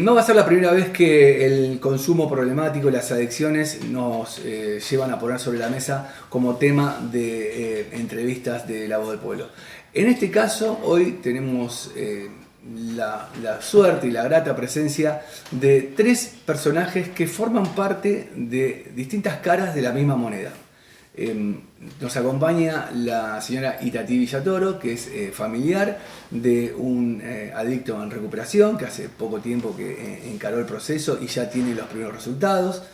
No va a ser la primera vez que el consumo problemático y las adicciones nos llevan a poner sobre la mesa como tema de entrevistas de La Voz del Pueblo. En este caso, hoy tenemos la suerte y la grata presencia de tres personajes que forman parte de distintas caras de la misma moneda. Nos acompaña la señora Itatí Villatoro, que es familiar de un adicto en recuperación, que hace poco tiempo que encaró el proceso y ya tiene los primeros resultados.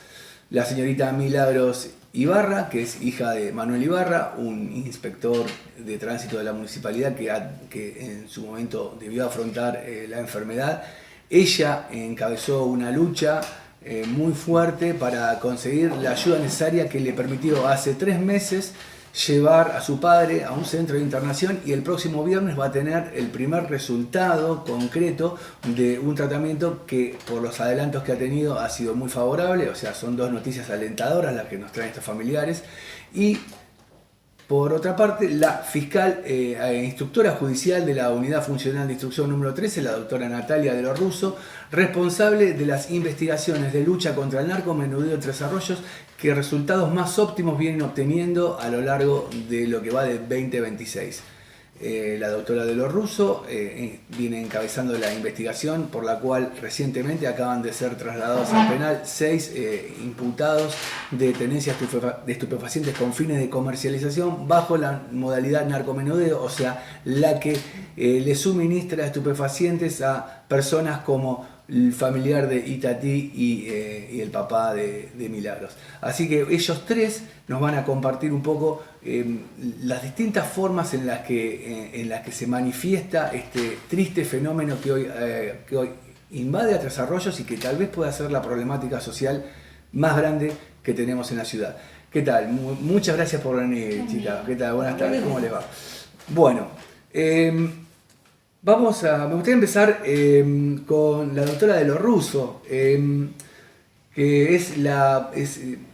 La señorita Milagros Ibarra, que es hija de Manuel Ibarra, un inspector de tránsito de la municipalidad que en su momento debió afrontar la enfermedad. Ella encabezó una lucha muy fuerte para conseguir la ayuda necesaria que le permitió hace 3 meses llevar a su padre a un centro de internación, y el próximo viernes va a tener el primer resultado concreto de un tratamiento que, por los adelantos que ha tenido, ha sido muy favorable. O sea, son 2 noticias alentadoras las que nos traen estos familiares. Y por otra parte, la fiscal instructora judicial de la Unidad Funcional de Instrucción número 13, la doctora Natalia de los Russo, responsable de las investigaciones de lucha contra el narcomenudeo en Tres Arroyos, que resultados más óptimos vienen obteniendo a lo largo de lo que va de 2026. La doctora de los Russo viene encabezando la investigación por la cual recientemente acaban de ser trasladados al penal 6 imputados de tenencia de estupefacientes con fines de comercialización bajo la modalidad narcomenudeo, o sea, la que le suministra estupefacientes a personas como el familiar de Itatí y el papá de Milagros. Así que ellos tres nos van a compartir un poco las distintas formas en las que se manifiesta este triste fenómeno que hoy invade a Tres Arroyos y que tal vez pueda ser la problemática social más grande que tenemos en la ciudad. ¿Qué tal? Muchas gracias por venir, chica. ¿Qué tal? Buenas tardes, ¿cómo le va? Bueno, me gustaría empezar con la doctora de los Russo, que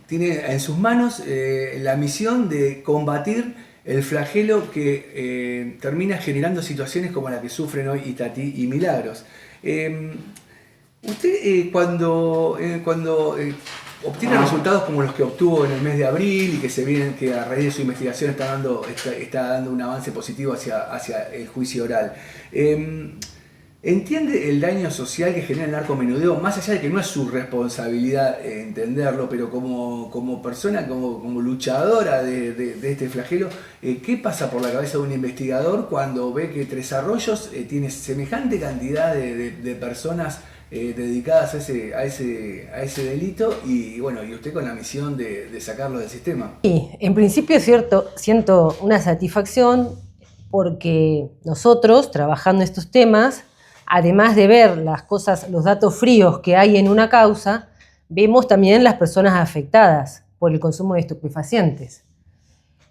tiene en sus manos la misión de combatir el flagelo que termina generando situaciones como la que sufren hoy Itatí y Milagros. Usted cuando obtiene resultados como los que obtuvo en el mes de abril y que se vienen, que a raíz de su investigación está dando un avance positivo hacia el juicio oral, ¿entiende el daño social que genera el narcomenudeo? Más allá de que no es su responsabilidad entenderlo, pero como persona, como luchadora de este flagelo, ¿qué pasa por la cabeza de un investigador cuando ve que Tres Arroyos tiene semejante cantidad de personas dedicadas a ese delito y usted con la misión de sacarlo del sistema? Sí, en principio es cierto, siento una satisfacción porque nosotros, trabajando estos temas, además de ver las cosas, los datos fríos que hay en una causa, vemos también las personas afectadas por el consumo de estupefacientes.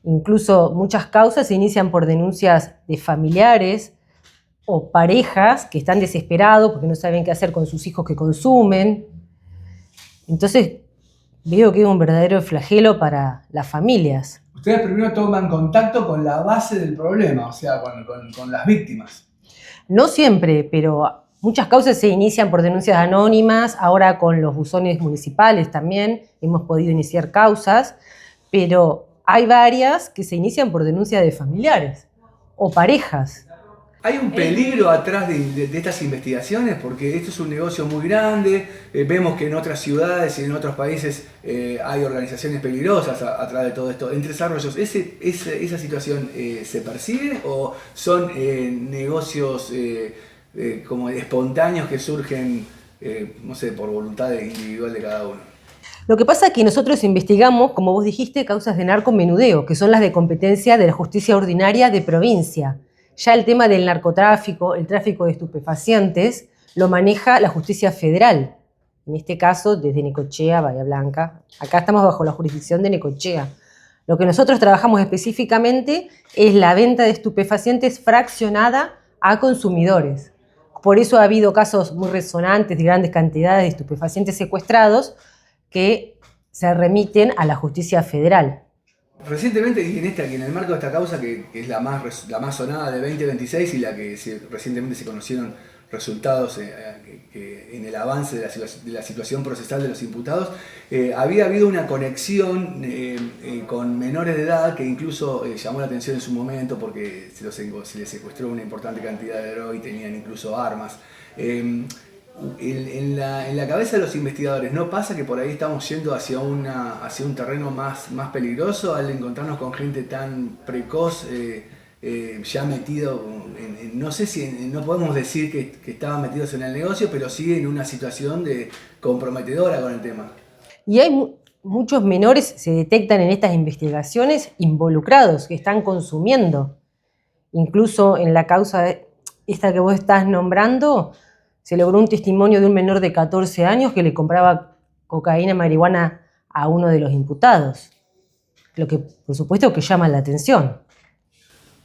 Incluso muchas causas se inician por denuncias de familiares o parejas que están desesperados porque no saben qué hacer con sus hijos que consumen. Entonces, veo que es un verdadero flagelo para las familias. Ustedes primero toman contacto con la base del problema, o sea, con las víctimas. No siempre, pero muchas causas se inician por denuncias anónimas. Ahora con los buzones municipales también hemos podido iniciar causas, pero hay varias que se inician por denuncias de familiares o parejas. ¿Hay un peligro atrás de estas investigaciones? Porque esto es un negocio muy grande, vemos que en otras ciudades y en otros países hay organizaciones peligrosas atrás de todo esto. En Tres Arroyos, ¿esa situación se percibe o son negocios como espontáneos que surgen, no sé, por voluntad individual de cada uno? Lo que pasa es que nosotros investigamos, como vos dijiste, causas de narcomenudeo, que son las de competencia de la justicia ordinaria de provincia. Ya el tema del narcotráfico, el tráfico de estupefacientes, lo maneja la justicia federal. En este caso, desde Necochea, Bahía Blanca. Acá estamos bajo la jurisdicción de Necochea. Lo que nosotros trabajamos específicamente es la venta de estupefacientes fraccionada a consumidores. Por eso ha habido casos muy resonantes de grandes cantidades de estupefacientes secuestrados que se remiten a la justicia federal. Recientemente, y en el marco de esta causa, que es la más sonada de 2026 y la que recientemente se conocieron resultados en el avance de la situación procesal de los imputados, había habido una conexión con menores de edad que incluso llamó la atención en su momento porque se les secuestró una importante cantidad de droga y tenían incluso armas. En la cabeza de los investigadores, ¿no pasa que por ahí estamos yendo hacia un terreno más peligroso al encontrarnos con gente tan precoz, ya metido, no sé si, no podemos decir que estaban metidos en el negocio, pero sí en una situación comprometedora con el tema? Y hay muchos menores, se detectan en estas investigaciones, involucrados, que están consumiendo. Incluso en la causa esta que vos estás nombrando, se logró un testimonio de un menor de 14 años que le compraba cocaína, marihuana a uno de los imputados. Lo que, por supuesto, que llama la atención.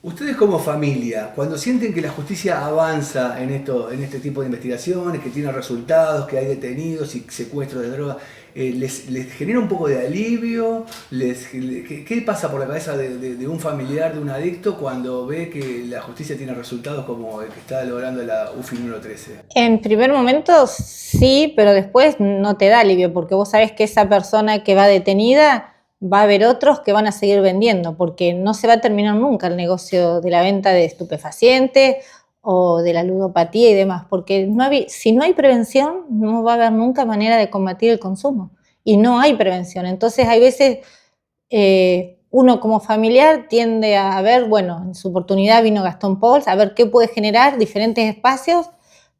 Ustedes como familia, cuando sienten que la justicia avanza en este tipo de investigaciones, que tiene resultados, que hay detenidos y secuestros de droga, ¿les genera un poco de alivio? ¿Qué pasa por la cabeza de un familiar de un adicto cuando ve que la justicia tiene resultados como el que está logrando la UFI número 13? En primer momento sí, pero después no te da alivio, porque vos sabés que esa persona que va detenida va a haber otros que van a seguir vendiendo, porque no se va a terminar nunca el negocio de la venta de estupefacientes o de la ludopatía y demás, porque si no hay prevención, no va a haber nunca manera de combatir el consumo, y no hay prevención. Entonces hay veces uno como familiar tiende a ver, bueno, en su oportunidad vino Gastón Pauls, a ver qué puede generar diferentes espacios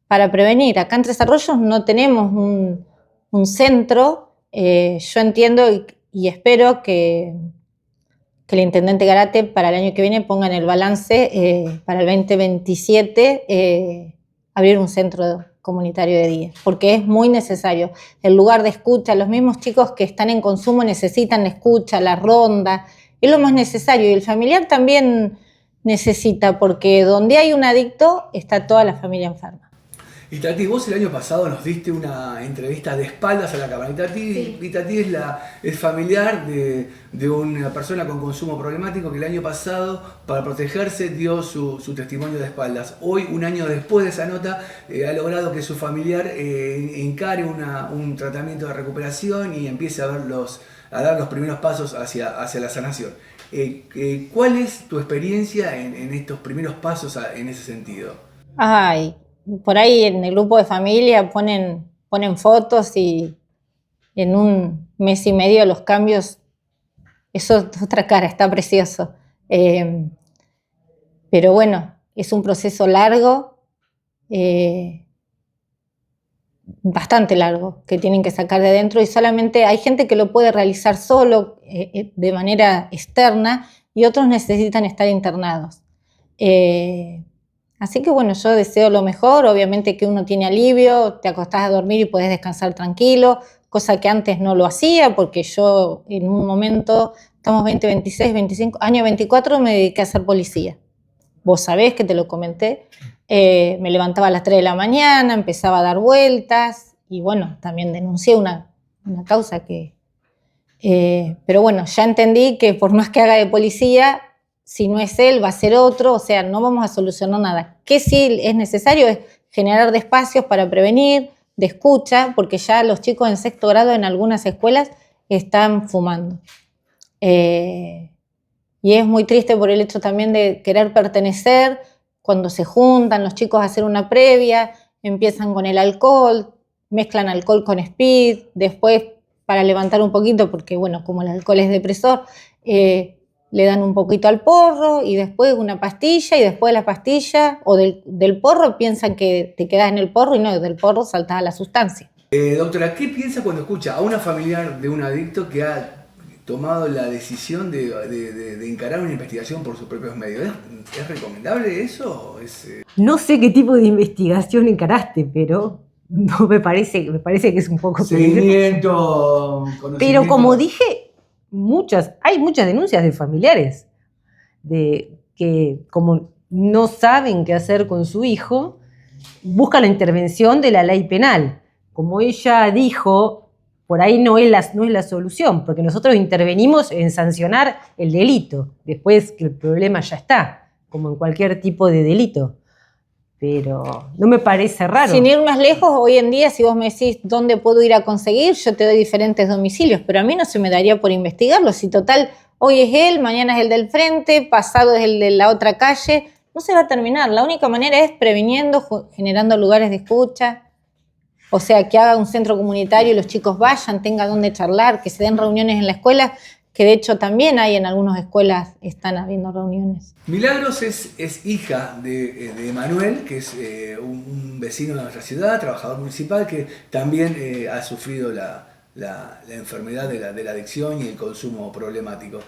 para prevenir. Acá en Tres Arroyos no tenemos un centro, yo entiendo y espero que el intendente Garate para el año que viene ponga en el balance para el 2027 abrir un centro comunitario de día, porque es muy necesario. El lugar de escucha, los mismos chicos que están en consumo necesitan la escucha, la ronda, es lo más necesario. Y el familiar también necesita, porque donde hay un adicto está toda la familia enferma. Y Tati, vos el año pasado nos diste una entrevista de espaldas a la cámara. Y Tati es familiar de una persona con consumo problemático que el año pasado, para protegerse, dio su testimonio de espaldas. Hoy, un año después de esa nota, ha logrado que su familiar encare un tratamiento de recuperación y empiece a dar los primeros pasos hacia la sanación. ¿Cuál es tu experiencia en estos primeros pasos en ese sentido? Ay, por ahí en el grupo de familia ponen fotos y en un mes y medio los cambios, eso es otra cara, está precioso. Pero bueno, es un proceso largo, bastante largo, que tienen que sacar de adentro, y solamente hay gente que lo puede realizar solo, de manera externa, y otros necesitan estar internados. Así que bueno, yo deseo lo mejor, obviamente que uno tiene alivio, te acostás a dormir y podés descansar tranquilo, cosa que antes no lo hacía, porque yo en un momento, estamos 26, 25, año 24 me dediqué a ser policía. Vos sabés que te lo comenté, me levantaba a las 3 de la mañana, empezaba a dar vueltas y bueno, también denuncié una causa que... pero bueno, ya entendí que por más que haga de policía, si no es él, va a ser otro, o sea, no vamos a solucionar nada. ¿Qué sí es necesario? Es generar de espacios para prevenir, de escucha, porque ya los chicos en 6º grado en algunas escuelas están fumando. Y es muy triste por el hecho también de querer pertenecer, cuando se juntan los chicos a hacer una previa, empiezan con el alcohol, mezclan alcohol con speed, después para levantar un poquito, porque bueno, como el alcohol es depresor, le dan un poquito al porro y después una pastilla y después de la pastilla o del porro piensan que te quedas en el porro y no, del porro saltás a la sustancia. Doctora, ¿qué piensa cuando escucha a una familiar de un adicto que ha tomado la decisión de encarar una investigación por sus propios medios? ¿Es recomendable eso? No sé qué tipo de investigación encaraste, pero no me parece que es un poco... Seguimiento, conocimiento. Pero como dije, hay muchas denuncias de familiares de que como no saben qué hacer con su hijo, buscan la intervención de la ley penal. Como ella dijo, por ahí no es la solución, porque nosotros intervenimos en sancionar el delito, después que el problema ya está, como en cualquier tipo de delito. pero no me parece raro. Sin ir más lejos, hoy en día, si vos me decís dónde puedo ir a conseguir, yo te doy diferentes domicilios, pero a mí no se me daría por investigarlo. Si total, hoy es él, mañana es el del frente, pasado es el de la otra calle, no se va a terminar. La única manera es previniendo, generando lugares de escucha, o sea, que haga un centro comunitario y los chicos vayan, tengan dónde charlar, que se den reuniones en la escuela, que de hecho también hay en algunas escuelas, están habiendo reuniones. Milagros es hija de Manuel, que es un vecino de nuestra ciudad, trabajador municipal, que también ha sufrido la enfermedad de la adicción y el consumo problemático.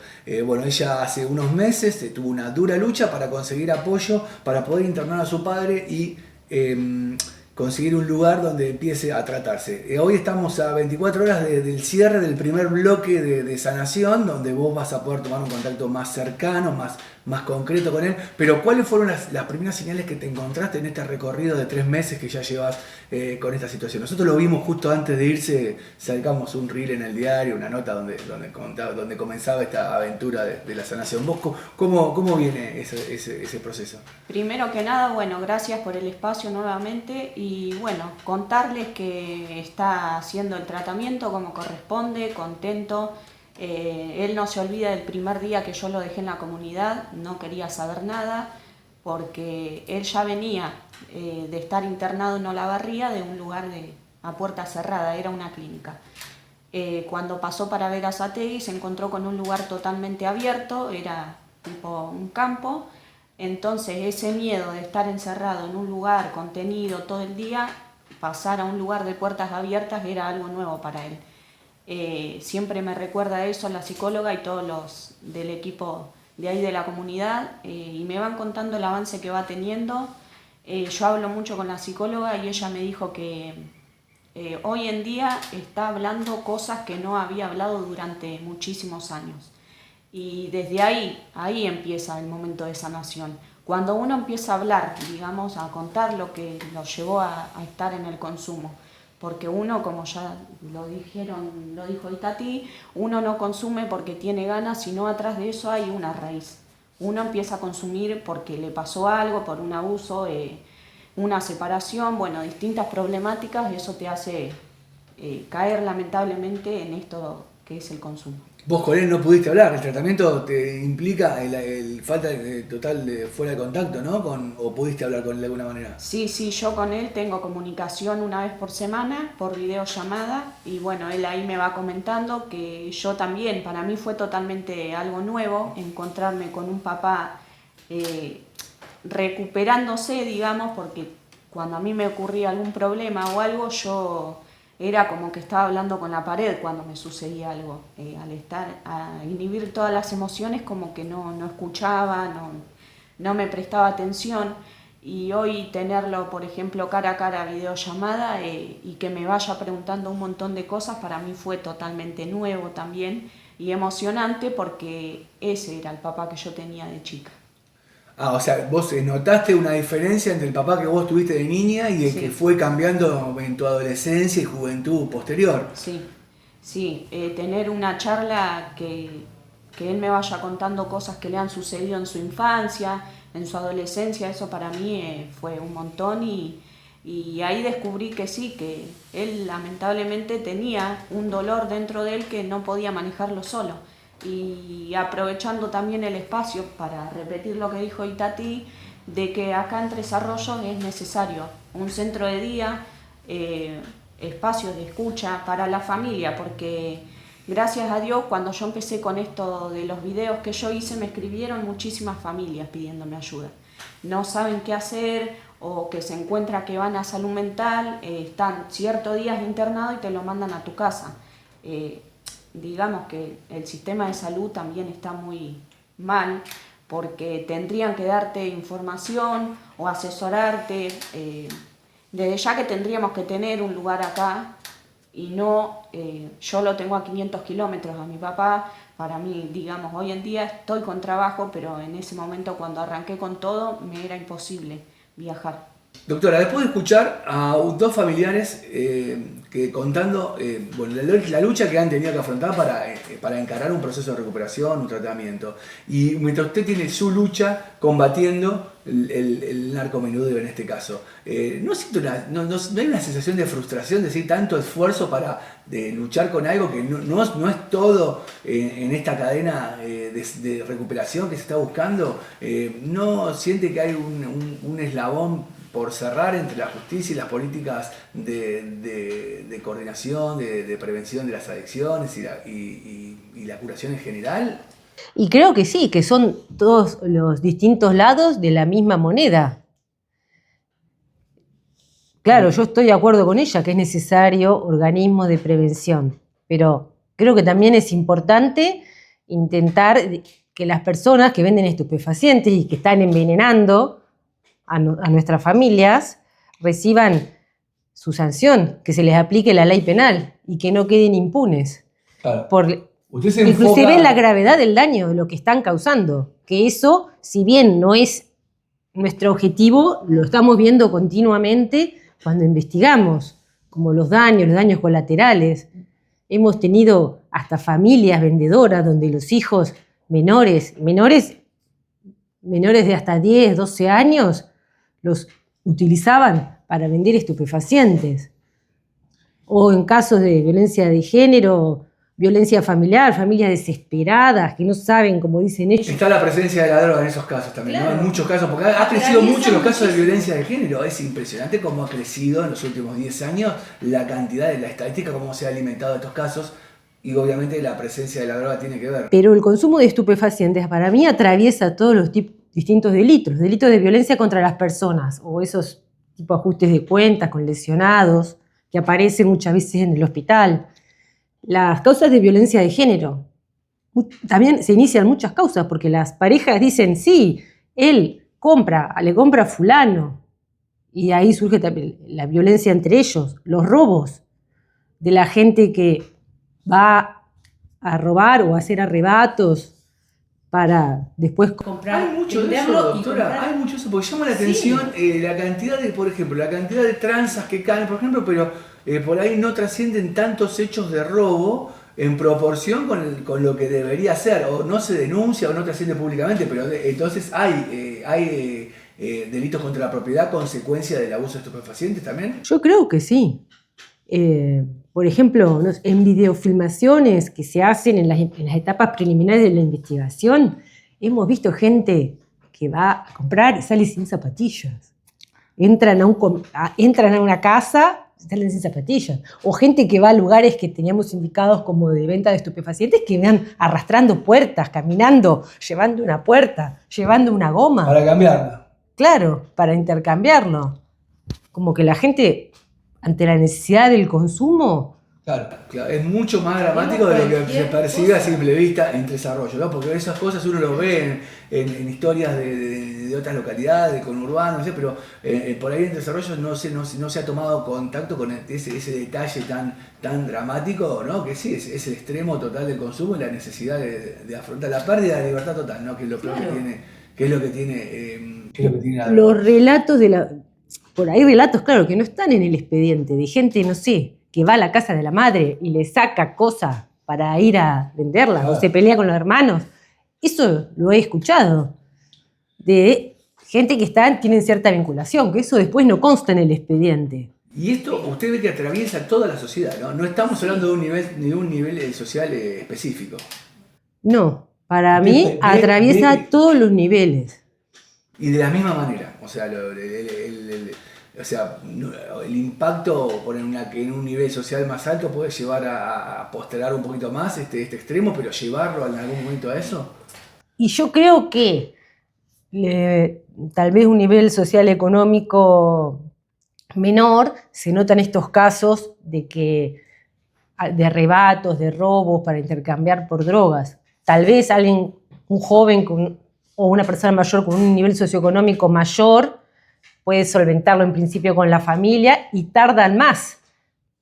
Bueno, ella hace unos meses tuvo una dura lucha para conseguir apoyo, para poder internar a su padre y conseguir un lugar donde empiece a tratarse. Hoy estamos a 24 horas del cierre del primer bloque de sanación, donde vos vas a poder tomar un contacto más cercano, más concreto con él. Pero ¿cuáles fueron las primeras señales que te encontraste en este recorrido de 3 meses que ya llevas con esta situación? Nosotros lo vimos justo antes de irse, sacamos un reel en el diario, una nota donde comenzaba esta aventura de la sanación. ¿Vos cómo viene ese proceso? Primero que nada, bueno, gracias por el espacio nuevamente y bueno, contarles que está haciendo el tratamiento como corresponde, contento. Él no se olvida del primer día que yo lo dejé en la comunidad, no quería saber nada porque él ya venía de estar internado en Olavarría, de un lugar a puerta cerrada, era una clínica. Cuando pasó para Berazategui se encontró con un lugar totalmente abierto, era tipo un campo. Entonces ese miedo de estar encerrado en un lugar contenido todo el día, pasar a un lugar de puertas abiertas era algo nuevo para él. Siempre me recuerda eso la psicóloga y todos los del equipo de ahí de la comunidad y me van contando el avance que va teniendo. Yo hablo mucho con la psicóloga y ella me dijo que hoy en día está hablando cosas que no había hablado durante muchísimos años. Y desde ahí empieza el momento de sanación. Cuando uno empieza a hablar, digamos, a contar lo que lo llevó a estar en el consumo. Porque uno, como ya lo dijo Itatí, uno no consume porque tiene ganas, sino atrás de eso hay una raíz. Uno empieza a consumir porque le pasó algo, por un abuso, una separación, bueno, distintas problemáticas, y eso te hace caer lamentablemente en esto que es el consumo. Vos con él no pudiste hablar, el tratamiento te implica el falta total de fuera de contacto, ¿no? ¿O pudiste hablar con él de alguna manera? Sí, yo con él tengo comunicación una vez por semana, por videollamada, y bueno, él ahí me va comentando que yo también, para mí fue totalmente algo nuevo, encontrarme con un papá recuperándose, digamos, porque cuando a mí me ocurría algún problema o algo, yo era como que estaba hablando con la pared cuando me sucedía algo. A inhibir todas las emociones, como que no escuchaba, no me prestaba atención. Y hoy tenerlo, por ejemplo, cara a cara, videollamada, y que me vaya preguntando un montón de cosas, para mí fue totalmente nuevo también y emocionante, porque ese era el papá que yo tenía de chica. Ah, o sea, vos notaste una diferencia entre el papá que vos tuviste de niña y el Sí. que fue cambiando en tu adolescencia y juventud posterior. Sí, tener una charla que él me vaya contando cosas que le han sucedido en su infancia, en su adolescencia, eso para mí fue un montón y ahí descubrí que sí, que él lamentablemente tenía un dolor dentro de él que no podía manejarlo solo. Y aprovechando también el espacio para repetir lo que dijo Itatí, de que acá en Tres Arroyos es necesario un centro de día, espacios de escucha para la familia, porque gracias a Dios cuando yo empecé con esto de los videos que yo hice me escribieron muchísimas familias pidiéndome ayuda. No saben qué hacer o que se encuentra que van a salud mental, están ciertos días internados y te lo mandan a tu casa. Digamos que el sistema de salud también está muy mal porque tendrían que darte información o asesorarte. Desde ya que tendríamos que tener un lugar acá y no, yo lo tengo a 500 kilómetros a mi papá. Para mí, digamos, hoy en día estoy con trabajo, pero en ese momento cuando arranqué con todo me era imposible viajar. Doctora, después de escuchar a dos familiares contando bueno, la lucha que han tenido que afrontar para encarar un proceso de recuperación, un tratamiento. Y mientras usted tiene su lucha combatiendo el narcomenudeo en este caso, ¿no hay una sensación de frustración, de decir tanto esfuerzo para luchar con algo que no es todo en esta cadena de recuperación que se está buscando? ¿No siente que hay un eslabón por cerrar entre la justicia y las políticas de coordinación, de prevención de las adicciones y la curación en general? Y creo que sí, que son todos los distintos lados de la misma moneda. Claro, yo estoy de acuerdo con ella, que es necesario organismos de prevención, pero creo que también es importante intentar que las personas que venden estupefacientes y que están envenenando a nuestras familias reciban su sanción, que se les aplique la ley penal y que no queden impunes. Claro. Inclusive en la gravedad del daño, de lo que están causando. Que eso, si bien no es nuestro objetivo, lo estamos viendo continuamente cuando investigamos, como los daños colaterales. Hemos tenido hasta familias vendedoras donde los hijos menores de hasta 10, 12 años, los utilizaban para vender estupefacientes. O en casos de violencia de género, violencia familiar, familias desesperadas que no saben, como dicen ellos. Está la presencia de la droga en esos casos también, claro. ¿No? En muchos casos, porque ha crecido mucho los casos de violencia de género. Es impresionante cómo ha crecido en los últimos 10 años la cantidad de la estadística, cómo se ha alimentado estos casos. Y obviamente la presencia de la droga tiene que ver. Pero el consumo de estupefacientes para mí atraviesa todos los distintos delitos de violencia contra las personas, o esos tipo de ajustes de cuentas con lesionados que aparecen muchas veces en el hospital. Las causas de violencia de género. También se inician muchas causas porque las parejas dicen, sí, él le compra a fulano. Y ahí surge también la violencia entre ellos, los robos de la gente que va a robar o a hacer arrebatos para después comprar. Hay mucho de eso, doctora, hay mucho de eso, porque llama la atención la cantidad de, por ejemplo, la cantidad de tranzas que caen, por ejemplo, pero por ahí no trascienden tantos hechos de robo en proporción con lo que debería ser, o no se denuncia o no trasciende públicamente, pero entonces hay delitos contra la propiedad consecuencia del abuso de estupefacientes también. Yo creo que sí. Por ejemplo, en videofilmaciones que se hacen en las etapas preliminares de la investigación, hemos visto gente que va a comprar y sale sin zapatillas. Entran a una casa y salen sin zapatillas. O gente que va a lugares que teníamos indicados como de venta de estupefacientes que van arrastrando puertas, caminando, llevando una puerta, llevando una goma. Para cambiarla. Claro, para intercambiarlo. Como que la gente, ante la necesidad del consumo... Claro, es mucho más dramático de lo que se percibe a simple vista en desarrollo, ¿no? Porque esas cosas uno lo ve en historias de otras localidades, con urbanos, pero por ahí en desarrollo no se ha tomado contacto con ese detalle tan dramático, ¿no? Que sí, es el extremo total del consumo y la necesidad de afrontar la pérdida de libertad total, ¿no? Que es lo peor que es lo que tiene la... Los relatos por ahí relatos, claro, que no están en el expediente, de gente, no sé, que va a la casa de la madre y le saca cosas para ir a venderlas, o se pelea con los hermanos. Eso lo he escuchado, de gente que tienen cierta vinculación, que eso después no consta en el expediente. Y esto usted ve que atraviesa toda la sociedad, ¿no? No estamos hablando de un nivel social específico. No, para mí atraviesa todos los niveles. Y de la misma manera, o sea, el impacto en un nivel social más alto puede llevar a postergar un poquito más este extremo, pero llevarlo en algún momento a eso. Y yo creo que tal vez un nivel social económico menor se notan estos casos de arrebatos, de robos para intercambiar por drogas. Tal vez un joven o una persona mayor con un nivel socioeconómico mayor puede solventarlo en principio con la familia y tardan más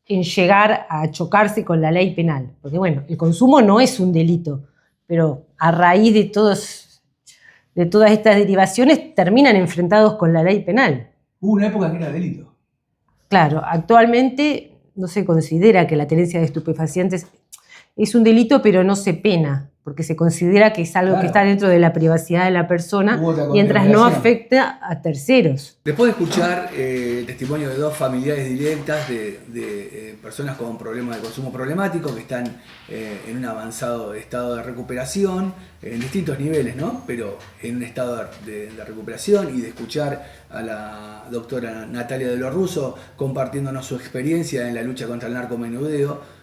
en llegar a chocarse con la ley penal. Porque bueno, el consumo no es un delito, pero a raíz de todas estas derivaciones terminan enfrentados con la ley penal. Hubo una época que era delito. Claro, actualmente no se considera que la tenencia de estupefacientes es un delito, pero no se pena, porque se considera que es algo Claro. que está dentro de la privacidad de la persona, Hubo otra mientras no contemplación. afecta a terceros. Después de escuchar el testimonio de dos familiares directas de personas con problemas de consumo problemático que están en un avanzado estado de recuperación, en distintos niveles, ¿no? Pero en un estado de recuperación, y de escuchar a la doctora Natalia de los Russo compartiéndonos su experiencia en la lucha contra el narcomenudeo,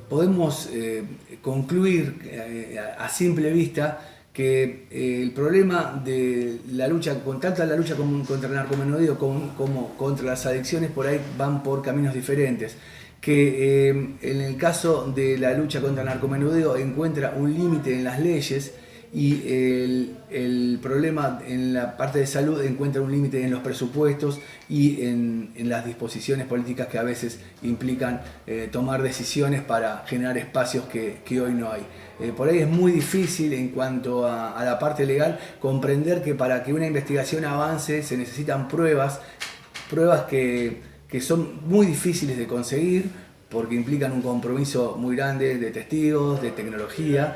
podemos concluir a simple vista que el problema de la lucha, tanto la lucha contra el narcomenudeo como contra las adicciones, por ahí van por caminos diferentes. Que en el caso de la lucha contra el narcomenudeo encuentra un límite en las leyes, y el problema en la parte de salud encuentra un límite en los presupuestos y en las disposiciones políticas que a veces implican tomar decisiones para generar espacios que hoy no hay. Por ahí es muy difícil, en cuanto a la parte legal, comprender que para que una investigación avance se necesitan pruebas que son muy difíciles de conseguir, porque implican un compromiso muy grande de testigos, de tecnología,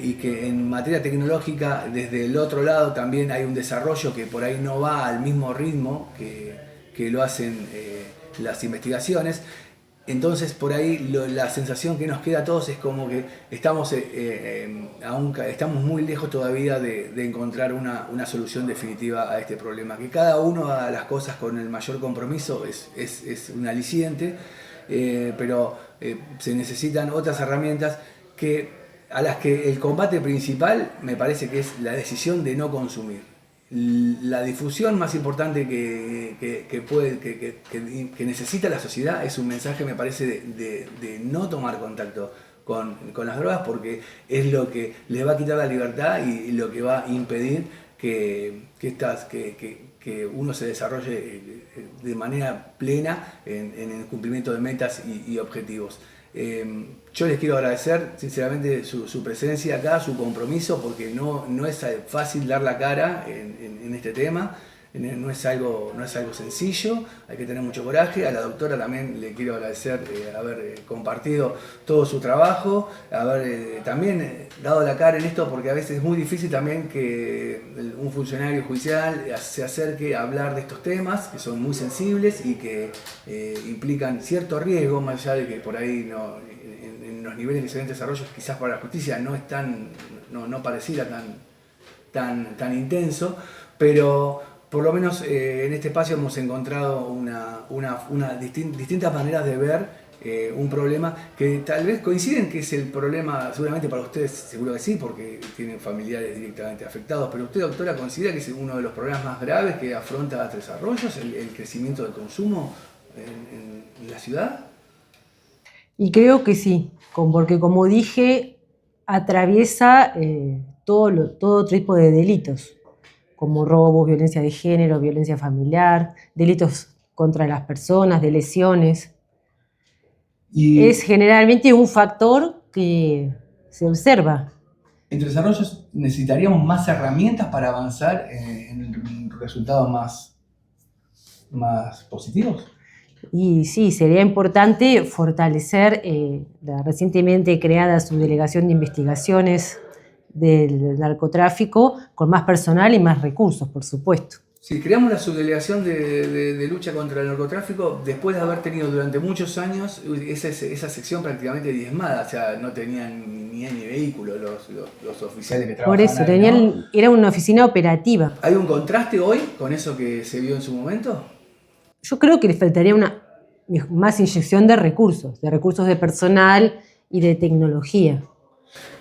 y que en materia tecnológica, desde el otro lado, también hay un desarrollo que por ahí no va al mismo ritmo que lo hacen las investigaciones. Entonces, por ahí la sensación que nos queda a todos es como que estamos muy lejos todavía de encontrar una solución definitiva a este problema. Que cada uno haga las cosas con el mayor compromiso es un aliciente, pero se necesitan otras herramientas a las que el combate principal me parece que es la decisión de no consumir. La difusión más importante que necesita la sociedad es un mensaje, me parece, de no tomar contacto con las drogas, porque es lo que les va a quitar la libertad y lo que va a impedir que uno se desarrolle de manera plena en el cumplimiento de metas y objetivos. Yo les quiero agradecer sinceramente su presencia acá, su compromiso, porque no es fácil dar la cara en este tema. No es algo sencillo, hay que tener mucho coraje. A la doctora también le quiero agradecer haber compartido todo su trabajo, haber también dado la cara en esto, porque a veces es muy difícil también que un funcionario judicial se acerque a hablar de estos temas, que son muy sensibles y que implican cierto riesgo, más allá de que por ahí en los niveles que se ven desarrollos quizás para la justicia no pareciera tan intenso, pero por lo menos en este espacio hemos encontrado distintas maneras de ver un problema que tal vez coinciden que es el problema, seguramente para ustedes seguro que sí, porque tienen familiares directamente afectados, pero usted, doctora, ¿considera que es uno de los problemas más graves que afronta Tres Arroyos, el crecimiento del consumo en la ciudad? Y creo que sí, porque como dije, atraviesa todo tipo de delitos, como robos, violencia de género, violencia familiar, delitos contra las personas, de lesiones. Y es generalmente un factor que se observa. en Tres Arroyos necesitaríamos más herramientas para avanzar en resultados más positivos. Y sí, sería importante fortalecer la recientemente creada subdelegación de investigaciones del narcotráfico con más personal y más recursos, por supuesto. Si creamos la subdelegación de lucha contra el narcotráfico, después de haber tenido durante muchos años esa sección prácticamente diezmada, o sea, no tenían ni vehículo los oficiales que trabajaban. Por eso, ahí, ¿no? Era una oficina operativa. ¿Hay un contraste hoy con eso que se vio en su momento? Yo creo que le faltaría más inyección de recursos de personal y de tecnología.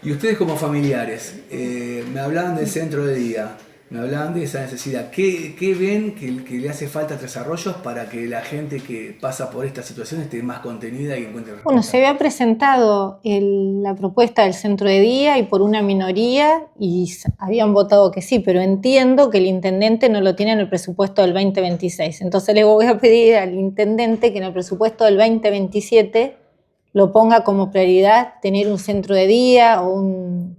Y ustedes como familiares, me hablaban del centro de día, me hablaban de esa necesidad. ¿Qué ven que le hace falta a Tres Arroyos para que la gente que pasa por esta situación esté más contenida y encuentre respuesta? Bueno, se había presentado la propuesta del centro de día y por una minoría y habían votado que sí, pero entiendo que el intendente no lo tiene en el presupuesto del 2026. Entonces le voy a pedir al intendente que en el presupuesto del 2027 lo ponga como prioridad tener un centro de día o un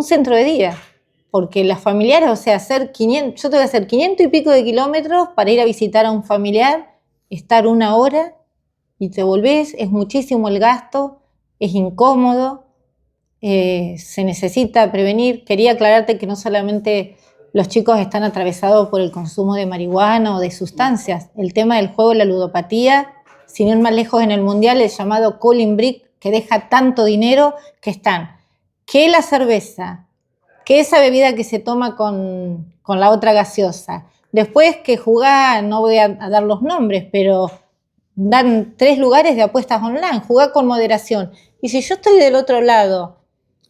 centro de día. Porque las familiares, o sea, yo te voy a hacer 500 y pico de kilómetros para ir a visitar a un familiar, estar 1 hora y te volvés, es muchísimo el gasto, es incómodo, se necesita prevenir. Quería aclararte que no solamente los chicos están atravesados por el consumo de marihuana o de sustancias, el tema del juego, la ludopatía, sin ir más lejos en el mundial, el llamado cooling brick, que deja tanto dinero, que están, que la cerveza, que esa bebida que se toma con la otra gaseosa, después que jugá, no voy a dar los nombres, pero dan 3 lugares de apuestas online, jugá con moderación. Y si yo estoy del otro lado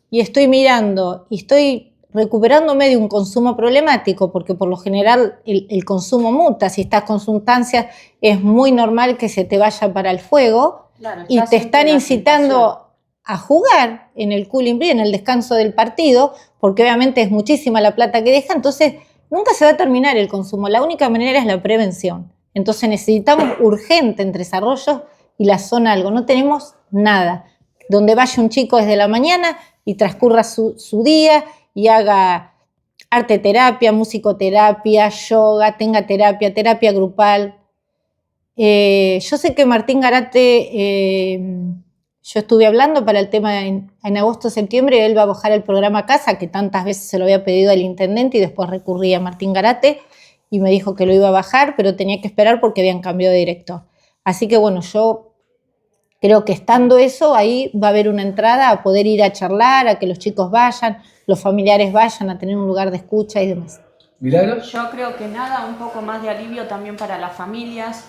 y estoy mirando y estoy recuperándome de un consumo problemático, porque por lo general el consumo muta, si estás con sustancias es muy normal que se te vaya para el fuego, claro, y te están incitando a jugar en el cooling break, en el descanso del partido, porque obviamente es muchísima la plata que deja, entonces nunca se va a terminar el consumo. La única manera es la prevención. Entonces necesitamos urgente en Tres Arroyos y la zona algo. No tenemos nada. Donde vaya un chico desde la mañana y transcurra su día y haga arte terapia, musicoterapia, yoga, tenga terapia grupal. Yo sé que Martín Garate, yo estuve hablando para el tema en agosto, septiembre, él va a bajar el programa Casa, que tantas veces se lo había pedido al intendente y después recurrí a Martín Garate y me dijo que lo iba a bajar, pero tenía que esperar porque habían cambiado de director. Así que bueno, yo creo que estando eso, ahí va a haber una entrada a poder ir a charlar, a que los chicos vayan, los familiares vayan a tener un lugar de escucha y demás. ¿Milagros? Yo creo que nada, un poco más de alivio también para las familias,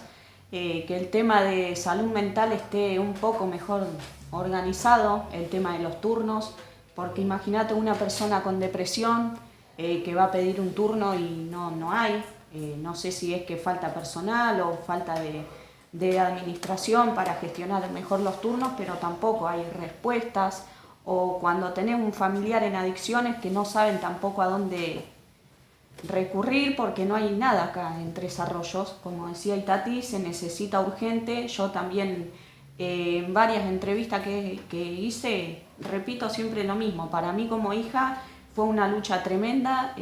que el tema de salud mental esté un poco mejor organizado, el tema de los turnos, porque imagínate una persona con depresión que va a pedir un turno y no hay, no sé si es que falta personal o falta de administración para gestionar mejor los turnos, pero tampoco hay respuestas, o cuando tenés un familiar en adicciones que no saben tampoco a dónde recurrir porque no hay nada acá en Tres Arroyos. Como decía Itati, se necesita urgente. Yo también en varias entrevistas que hice repito siempre lo mismo. Para mí como hija fue una lucha tremenda,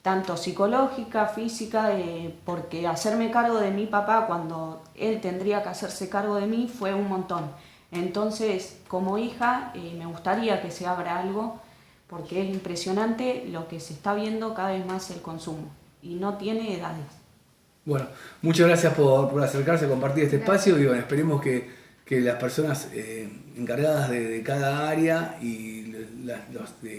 tanto psicológica, física, porque hacerme cargo de mi papá cuando él tendría que hacerse cargo de mí fue un montón. Entonces, como hija, me gustaría que se abra algo, porque es impresionante lo que se está viendo cada vez más el consumo y no tiene edades. Bueno, muchas gracias por acercarse a compartir este espacio y bueno, esperemos que las personas encargadas de cada área y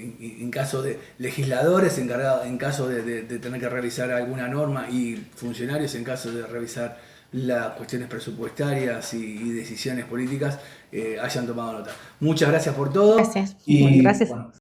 en caso de legisladores, en caso de tener que revisar alguna norma y funcionarios en caso de revisar las cuestiones presupuestarias y decisiones políticas, hayan tomado nota. Muchas gracias por todo. Gracias. Y, Gracias. bueno,